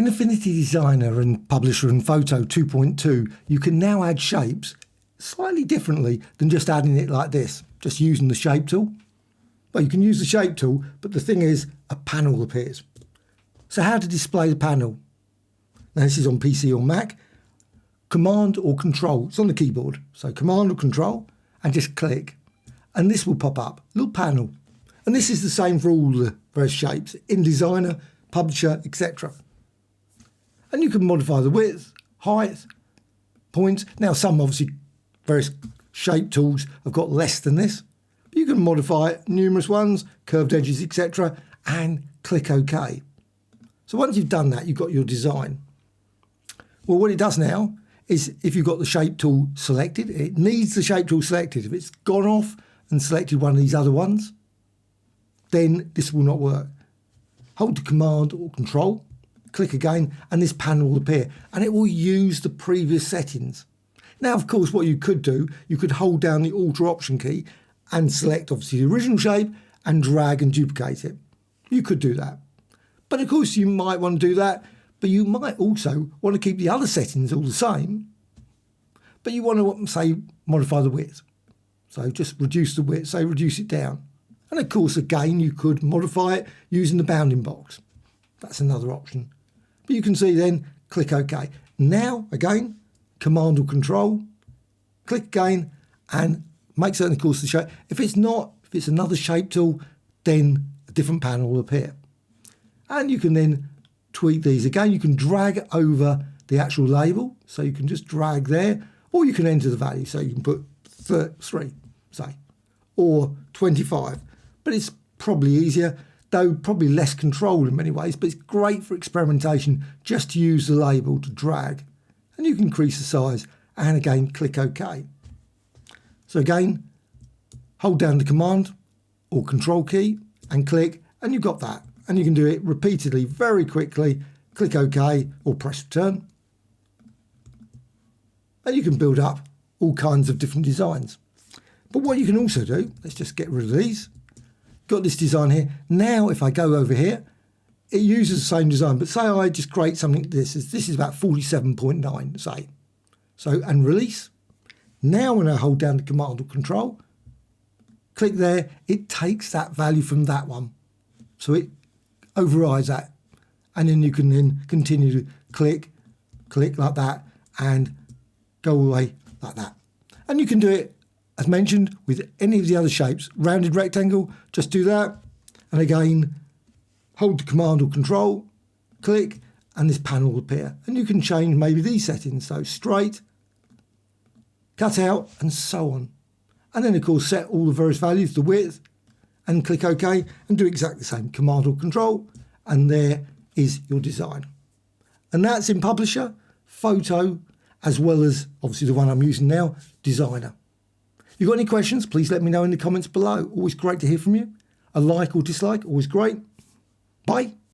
In Affinity Designer and Publisher and Photo 2.2, you can now add shapes slightly differently than just adding it like this, just using the shape tool. Well, you can use the shape tool, but the thing is, a panel appears. So how to display the panel? Now this is on PC or Mac. Command or Control, it's on the keyboard. So Command or Control and just click. And this will pop up, a little panel. And this is the same for all the various shapes in Designer, Publisher, etc. And you can modify the width, height, points. Now some obviously various shape tools have got less than this. But you can modify numerous ones, curved edges, etc. and click OK. So once you've done that, you've got your design. Well, what it does now is if you've got the shape tool selected, it needs the shape tool selected. If it's gone off and selected one of these other ones, then this will not work. Hold the Command or Control, click again, and this panel will appear, and it will use the previous settings. Now, of course, what you could do, you could hold down the Alt or Option key and select, obviously, the original shape and drag and duplicate it. You could do that. But, of course, you might want to do that, but you might also want to keep the other settings all the same, but you want to, say, modify the width. So just reduce the width, say reduce it down. And, of course, again, you could modify it using the bounding box. That's another option. But you can see then, click OK. Now, again, Command or Control, click again, and make certain, of course, the shape. If it's another shape tool, then a different panel will appear. And you can then tweak these. Again, you can drag over the actual label. So you can just drag there, or you can enter the value. So you can put 3, say, or 25. But it's probably easier, though probably less control in many ways, but it's great for experimentation just to use the label to drag. And you can increase the size and again, click OK. So again, hold down the Command or Control key and click, and you've got that. And you can do it repeatedly, very quickly, click OK or press Return. And you can build up all kinds of different designs. But what you can also do, let's just get rid of these. Got this design here. Now, if I go over here, it uses the same design, but say I just create something, this is about 47.9, say. So, and release. Now when I hold down the Command or Control, click there, it takes that value from that one. So it overrides that. And then you can then continue to click like that and go away like that. And you can do it, as mentioned, with any of the other shapes. Rounded rectangle, just do that. And again, hold the Command or Control, click, and this panel will appear. And you can change maybe these settings. So straight, cut out, and so on. And then, of course, set all the various values, the width, and click OK, and do exactly the same. Command or Control, and there is your design. And that's in Publisher, Photo, as well as, obviously, the one I'm using now, Designer. If you've got any questions, please let me know in the comments below. Always great to hear from you. A like or dislike, always great. Bye.